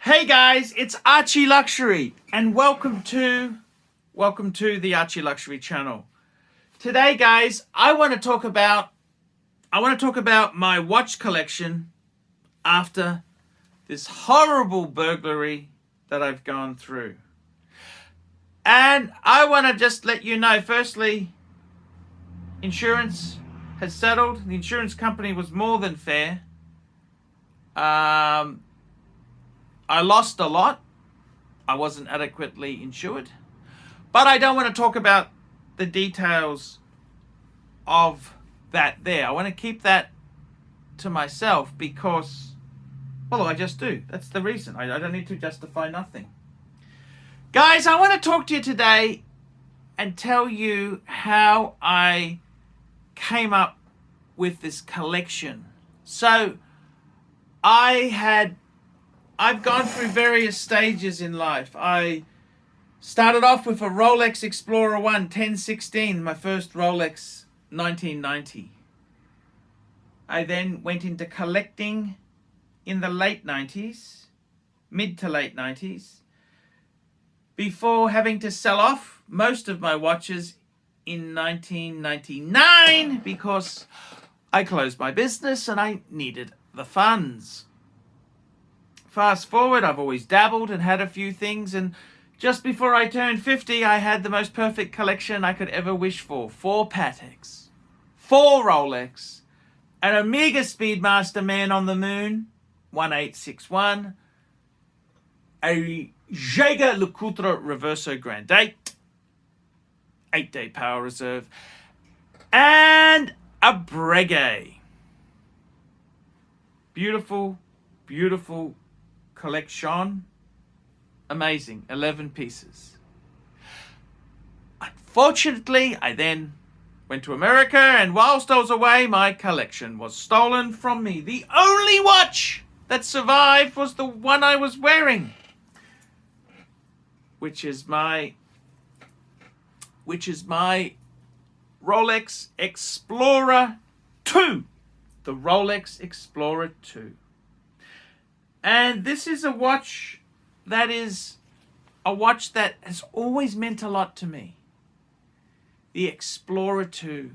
Hey guys, it's ArchieLuxury and welcome to the ArchieLuxury channel. Today guys, I want to talk about my watch collection after this horrible burglary that I've gone through. And I want to just let you know, firstly, insurance has settled. The insurance company was more than fair. I lost a lot. I wasn't adequately insured. But I don't want to talk about the details of that there. I want to keep that to myself because, well, I just do. That's the reason. I don't need to justify nothing. Guys, I want to talk to you today and tell you how I came up with this collection. So, I've gone through various stages in life. I started off with a Rolex Explorer 1 1016, my first Rolex, 1990. I then went into collecting in the late 90s, mid to late 90s, before having to sell off most of my watches in 1999 because I closed my business and I needed the funds. Fast forward, I've always dabbled and had a few things, and just before I turned 50, I had the most perfect collection I could ever wish for. 4 Pateks, 4 Rolex, an Omega Speedmaster Man on the Moon, 1861, a Jaeger LeCoultre Reverso Grand Date, 8-day power reserve, and a Breguet. Beautiful, beautiful collection. Amazing. 11 pieces. Unfortunately, I then went to America, and whilst I was away, my collection was stolen from me. The only watch that survived was the one I was wearing, which is my Rolex Explorer 2. The Rolex Explorer 2. And this is a watch that has always meant a lot to me. The Explorer 2.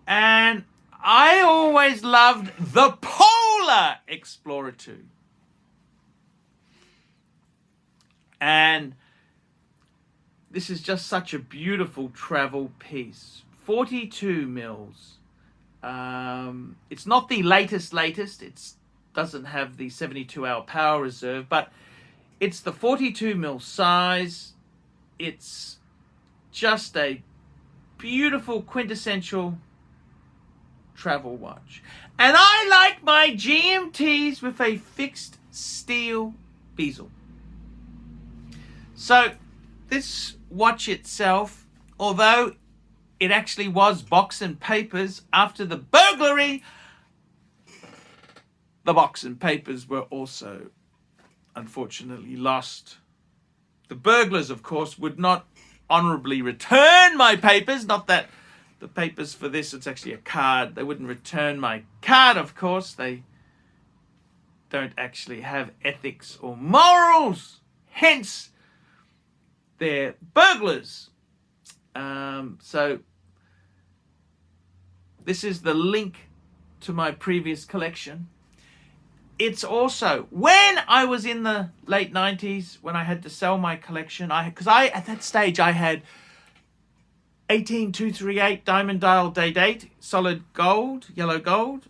And I always loved the Polar Explorer 2. And this is just such a beautiful travel piece. 42 mils. It's not the latest. It doesn't have the 72-hour power reserve, but it's the 42 mil size. It's just a beautiful, quintessential travel watch. And I like my GMTs with a fixed steel bezel. So this watch itself, although it actually was box and papers after the burglary, the box and papers were also unfortunately lost. The burglars, of course, would not honorably return my papers. Not that the papers for this, it's actually a card. They wouldn't return my card, of course. They don't actually have ethics or morals. Hence, they're burglars. So this is the link to my previous collection. It's also, when I was in the late 90s, when I had to sell my collection, at that stage I had 18238 diamond dial day date, solid gold, yellow gold.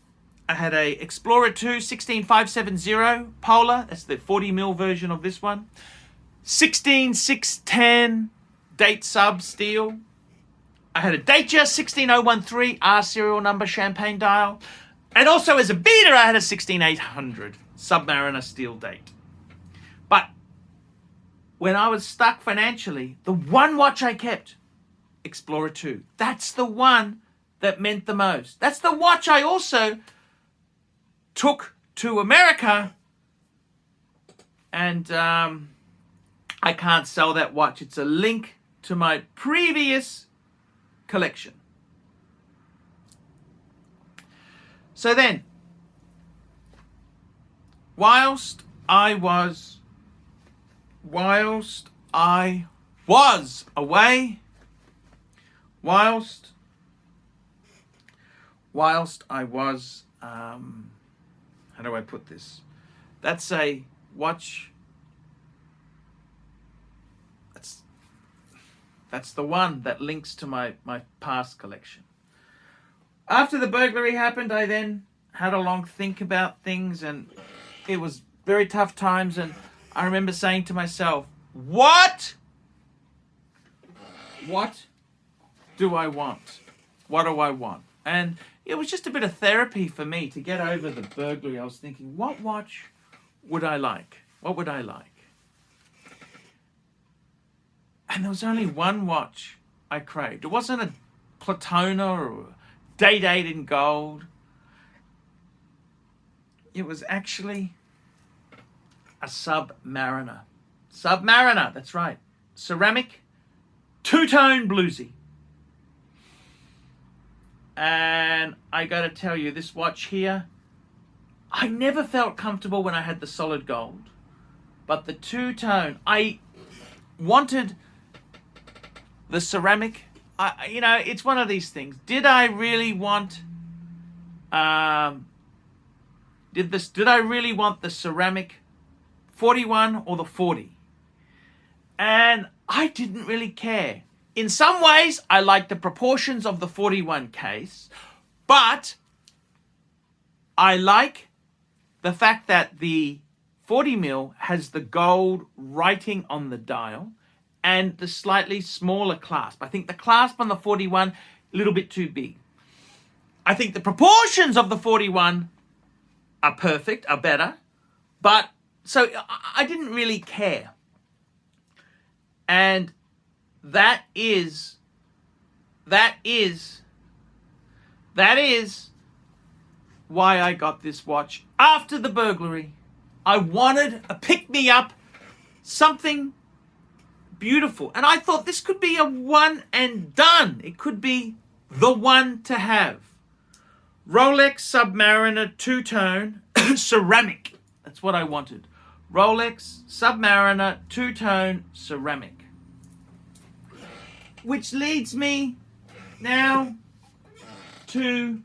I had a Explorer 2 16570 Polar, that's the 40 mil version of this one. 16610 date sub steel. I had a Datejust 16013 R serial number champagne dial. And also as a beater, I had a 16800 Submariner steel date. But when I was stuck financially, the one watch I kept, Explorer 2, that's the one that meant the most. That's the watch I also took to America. And I can't sell that watch. It's a link to my previous collection. So then, whilst whilst I was away, whilst I was, how do I put this? That's a watch. That's the one that links to my past collection. After the burglary happened, I then had a long think about things, and it was very tough times. And I remember saying to myself, what do I want? What do I want? And it was just a bit of therapy for me to get over the burglary. I was thinking, what watch would I like? What would I like? And there was only one watch I craved. It wasn't a Platona or a Date 8 in gold. It was actually a Submariner. Submariner, that's right. Ceramic, two-tone bluesy. And I got to tell you, this watch here, I never felt comfortable when I had the solid gold. But the two-tone, I wanted the ceramic. It's one of these things. Did I really want did I really want the ceramic 41 or the 40? And I didn't really care. In some ways, I like the proportions of the 41 case, but I like the fact that the 40mm has the gold writing on the dial and the slightly smaller clasp. I think the clasp on the 41, a little bit too big. I think the proportions of the 41 are perfect, are better, but so I didn't really care. And that is why I got this watch after the burglary. I wanted a pick-me-up, something beautiful. And I thought this could be a one and done. It could be the one to have. Rolex Submariner two-tone ceramic. That's what I wanted. Rolex Submariner two-tone ceramic. Which leads me now to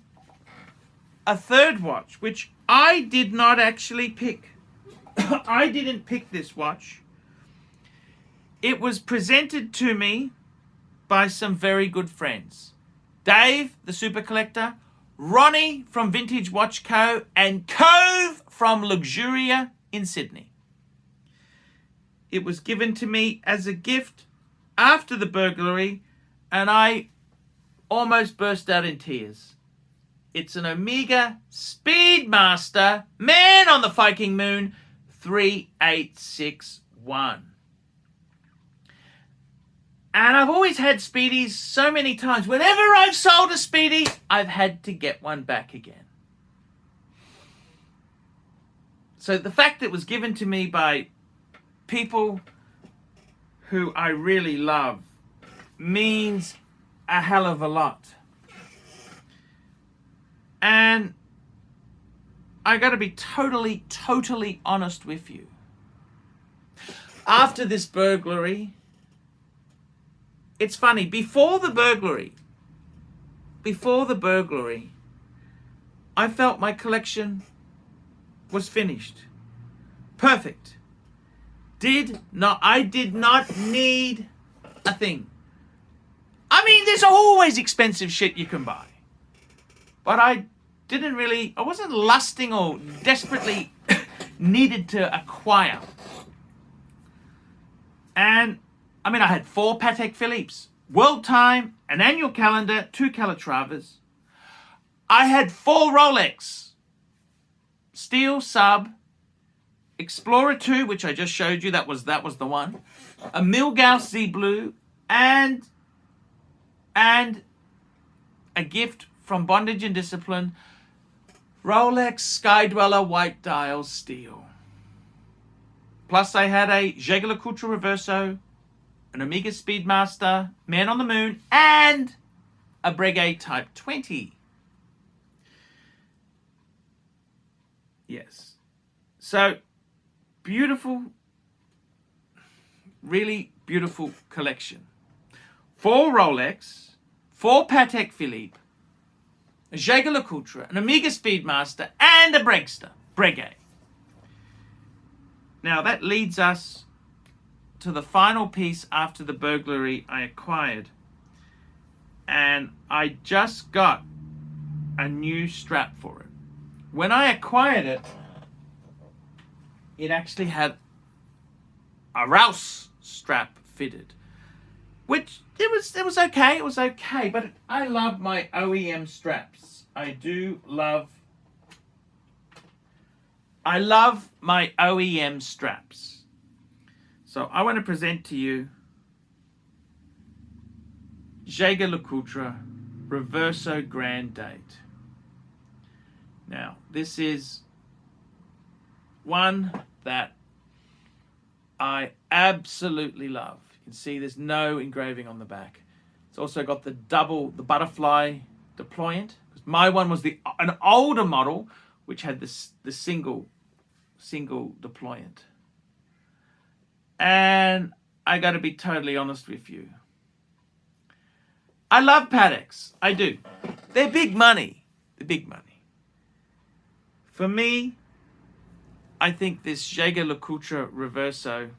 a third watch, which I did not actually pick. I didn't pick this watch. It was presented to me by some very good friends. Dave, the super collector, Ronnie from Vintage Watch Co, and Cove from Luxuria in Sydney. It was given to me as a gift after the burglary, and I almost burst out in tears. It's an Omega Speedmaster Man on the Viking Moon 3861. And I've always had Speedies so many times. Whenever I've sold a Speedy, I've had to get one back again. So the fact that it was given to me by people who I really love means a hell of a lot. And I got to be totally honest with you. After this burglary, it's funny, before the burglary, I felt my collection was finished. Perfect. I did not need a thing. I mean, there's always expensive shit you can buy. But I wasn't lusting or desperately needed to acquire. And I mean, I had 4 Patek Philippe's, World Time, an annual calendar, 2 Calatravas. I had 4 Rolex, Steel Sub, Explorer 2, which I just showed you, that was the one, a Milgauss Z Blue, and a gift from Bondage and Discipline, Rolex Skydweller White Dial Steel. Plus I had a Jaeger-LeCoultre Reverso, an Omega Speedmaster, Man on the Moon, and a Breguet Type 20. Yes. So, beautiful, really beautiful collection. 4 Rolex, 4 Patek Philippe, a Jaeger-LeCoultre, an Omega Speedmaster, and a Breguet. Now that leads us to the final piece after the burglary I acquired. And I just got a new strap for it. When I acquired it, it actually had a Rouse strap fitted, which it was okay. It was okay, but I love my OEM straps. I love my OEM straps. So I want to present to you Jaeger-LeCoultre Reverso Grand Date. Now, this is one that I absolutely love. You can see there's no engraving on the back. It's also got the butterfly deployant. My one was an older model which had the single deployant. And I got to be totally honest with you. I love Pateks. I do. They're big money. They're big money. For me, I think this Jaeger-LeCoultre Reverso,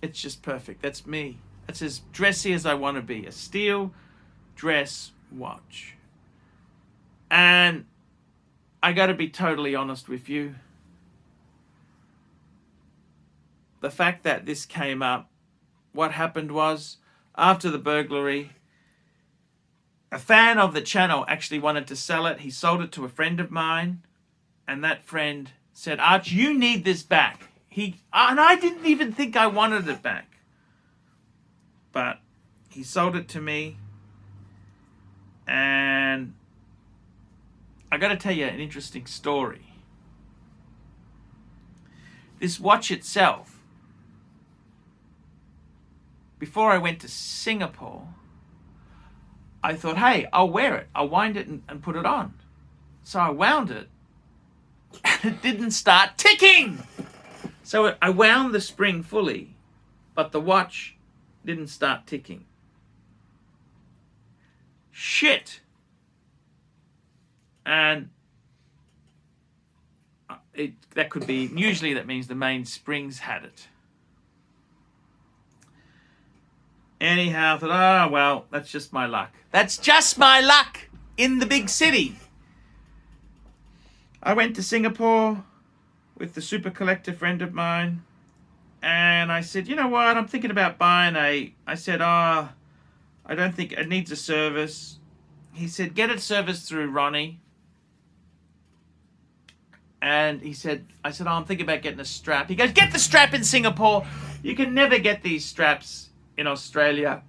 it's just perfect. That's me. That's as dressy as I want to be. A steel dress watch. And I got to be totally honest with you. The fact that this came up, what happened was, after the burglary, a fan of the channel actually wanted to sell it. He sold it to a friend of mine, and that friend said, "Arch, you need this back." And I didn't even think I wanted it back. But he sold it to me, and I got to tell you an interesting story. This watch itself, before I went to Singapore, I thought, hey, I'll wear it. I'll wind it and put it on. So I wound it, and it didn't start ticking. So I wound the spring fully, but the watch didn't start ticking. Shit. And that could be, usually that means the main springs had it. Anyhow, I thought, oh, well, that's just my luck. That's just my luck in the big city. I went to Singapore with the super collector friend of mine, and I said, you know what, I'm thinking about buying I said, I don't think it needs a service. He said, get it serviced through Ronnie. And I said, I'm thinking about getting a strap. He goes, get the strap in Singapore. You can never get these straps in Australia.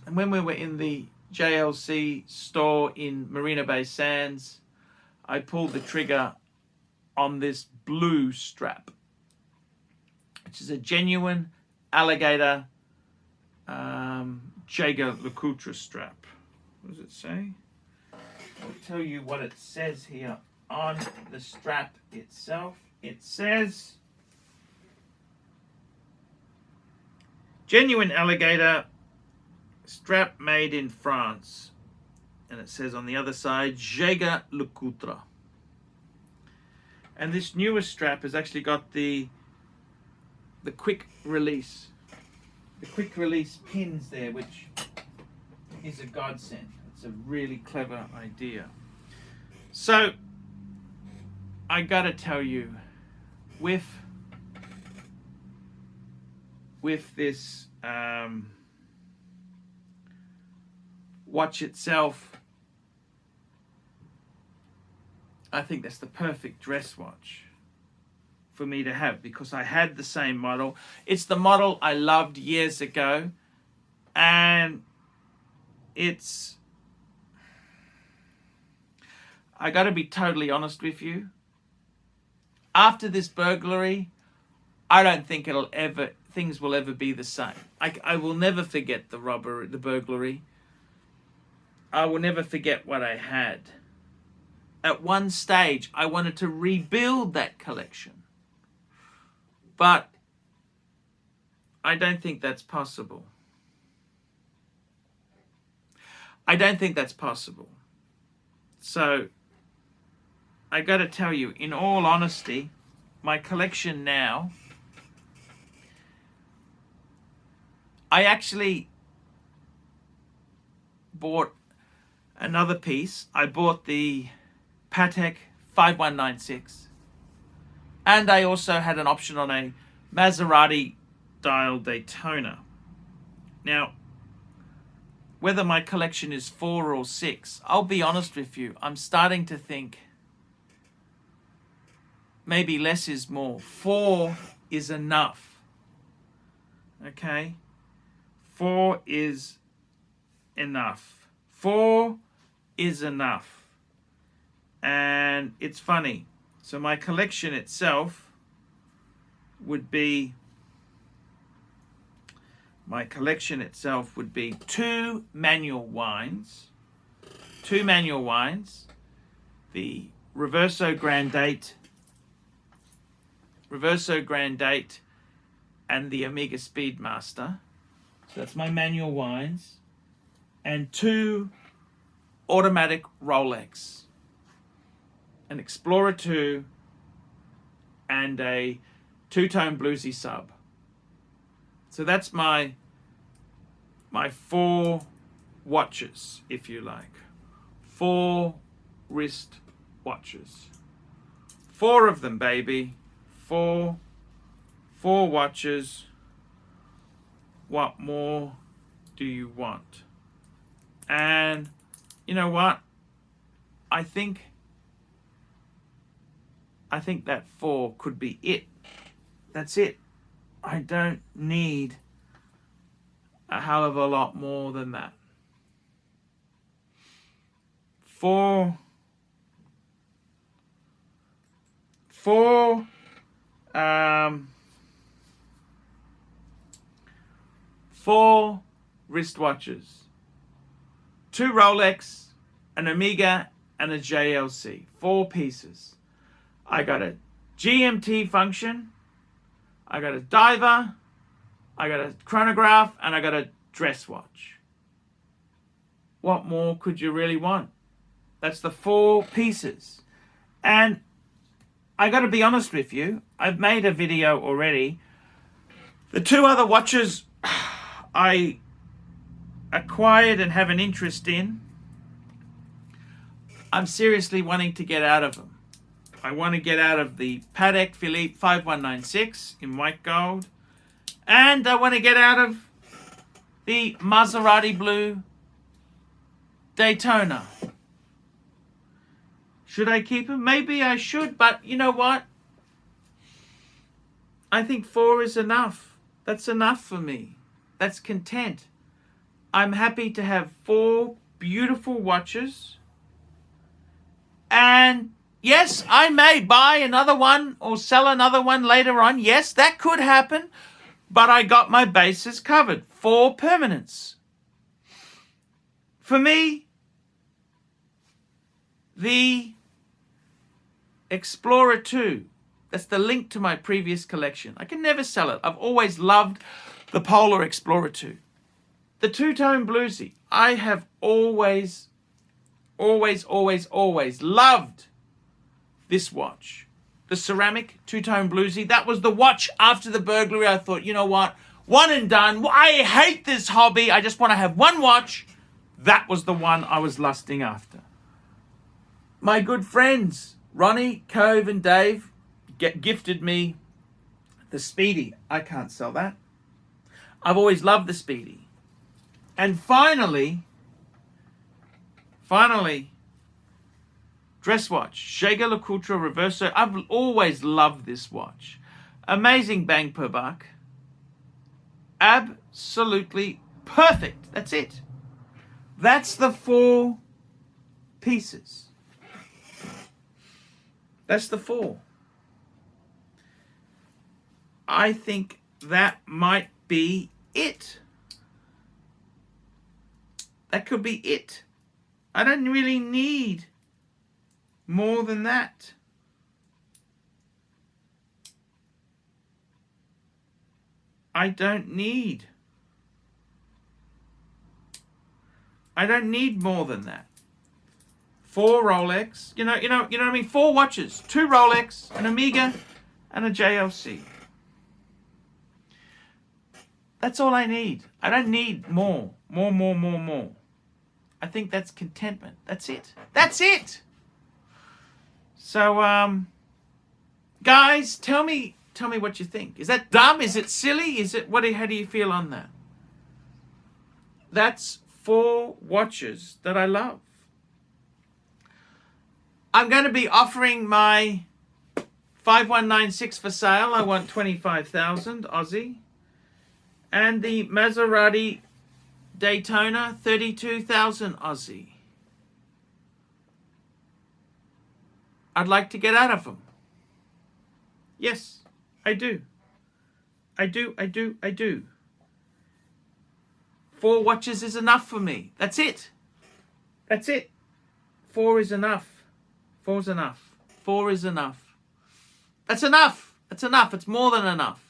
And when we were in the JLC store in Marina Bay Sands, I pulled the trigger on this blue strap, which is a genuine alligator Jaeger-LeCoultre strap. What does it say? I'll tell you what it says here on the strap itself. It says, genuine alligator strap made in France. And it says on the other side, Jaeger-LeCoultre. And this newest strap has actually got the quick release. The quick release pins there, which is a godsend. It's a really clever idea. So, I gotta tell you, with this watch itself, I think that's the perfect dress watch for me to have, because I had the same model. It's the model I loved years ago, and I got to be totally honest with you. After this burglary, I don't think things will ever be the same. I will never forget the burglary. I will never forget what I had. at one stage, I wanted to rebuild that collection. But I don't think that's possible. I don't think that's possible. So I got to tell you, in all honesty, my collection now, I actually bought another piece. I bought the Patek 5196, and I also had an option on a Maserati dial Daytona. Now, whether my collection is 4 or 6, I'll be honest with you, I'm starting to think maybe less is more. 4 is enough. Okay? 4 is enough. 4 is enough. And it's funny. So my collection itself would be 2 manual wines. 2 manual wines. The Reverso Grandate and the Omega Speedmaster. So that's my manual wines. And 2 automatic Rolex. An Explorer 2 and a two-tone bluesy sub. So that's my 4 watches, if you like. 4 wrist watches. 4 of them, baby. 4 watches. What more do you want? And you know what? I think that 4 could be it. That's it. I don't need a hell of a lot more than that. 4 wristwatches, 2 Rolex, an Omega, and a JLC. 4 pieces. I got a GMT function, I got a diver, I got a chronograph, and I got a dress watch. What more could you really want? That's the 4 pieces. And I got to be honest with you, I've made a video already. The 2 other watches I acquired and have an interest in, I'm seriously wanting to get out of them. I want to get out of the Patek Philippe 5196 in white gold. And I want to get out of the Maserati blue Daytona. Should I keep them? Maybe I should, but you know what? I think 4 is enough. That's enough for me. That's content. I'm happy to have 4 beautiful watches. And yes, I may buy another one or sell another one later on. Yes, that could happen. But I got my bases covered. 4 permanents. For me, the Explorer 2, that's the link to my previous collection. I can never sell it. I've always loved the Polar Explorer 2. The two-tone bluesy. I have always loved this watch. The ceramic two-tone bluesy. That was the watch after the burglary. I thought, you know what? One and done. I hate this hobby. I just want to have one watch. That was the one I was lusting after. My good friends, Ronnie, Cove, and Dave, gifted me the Speedy. I can't sell that. I've always loved the Speedy. And finally, dress watch, Jaeger LeCoultre Reverso. I've always loved this watch. Amazing bang per buck. Absolutely perfect. That's it. That's the 4 pieces. That's the 4. I think that might be it. That could be it. I don't really need more than that. I don't need more than that. 4 Rolex, you know what I mean? 4 watches, 2 Rolex, an Omega, and a JLC. That's all I need. I don't need more. I think that's contentment. That's it. That's it. So, guys, tell me what you think. Is that dumb? Is it silly? Is it how do you feel on that? That's 4 watches that I love. I'm going to be offering my 5196 for sale. I want 25,000 Aussie. And the Maserati Daytona, 32,000 Aussie. I'd like to get out of them. Yes, I do. I do. 4 watches is enough for me. That's it. 4 is enough. 4 is enough. 4 is enough. That's enough. It's more than enough.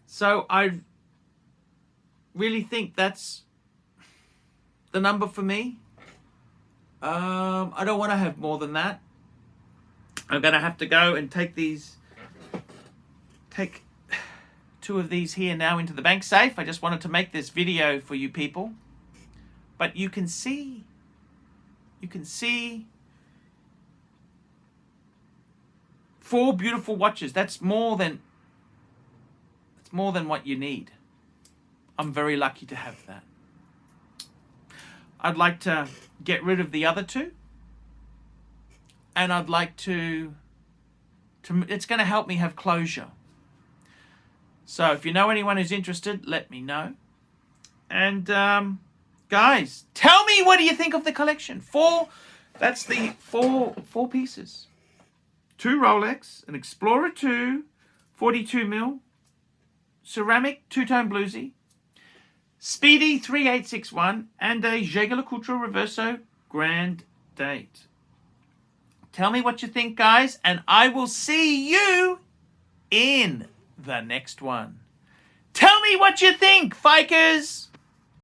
So I really think that's the number for me. I don't want to have more than that. I'm going to have to go and take 2 of these here now into the bank safe. I just wanted to make this video for you people. But you can see 4 beautiful watches. That's more than what you need. I'm very lucky to have that. I'd like to get rid of the other 2. And I'd like to it's going to help me have closure. So if you know anyone who's interested, let me know. And guys, tell me, what do you think of the collection? 4, that's the 4 pieces. 2 Rolex, an Explorer 2, 42mm, ceramic 2-tone bluesy, Speedy 3861, and a Jaeger-LeCoultre Reverso Grand Date. Tell me what you think, guys, and I will see you in the next one. Tell me what you think, Fikers!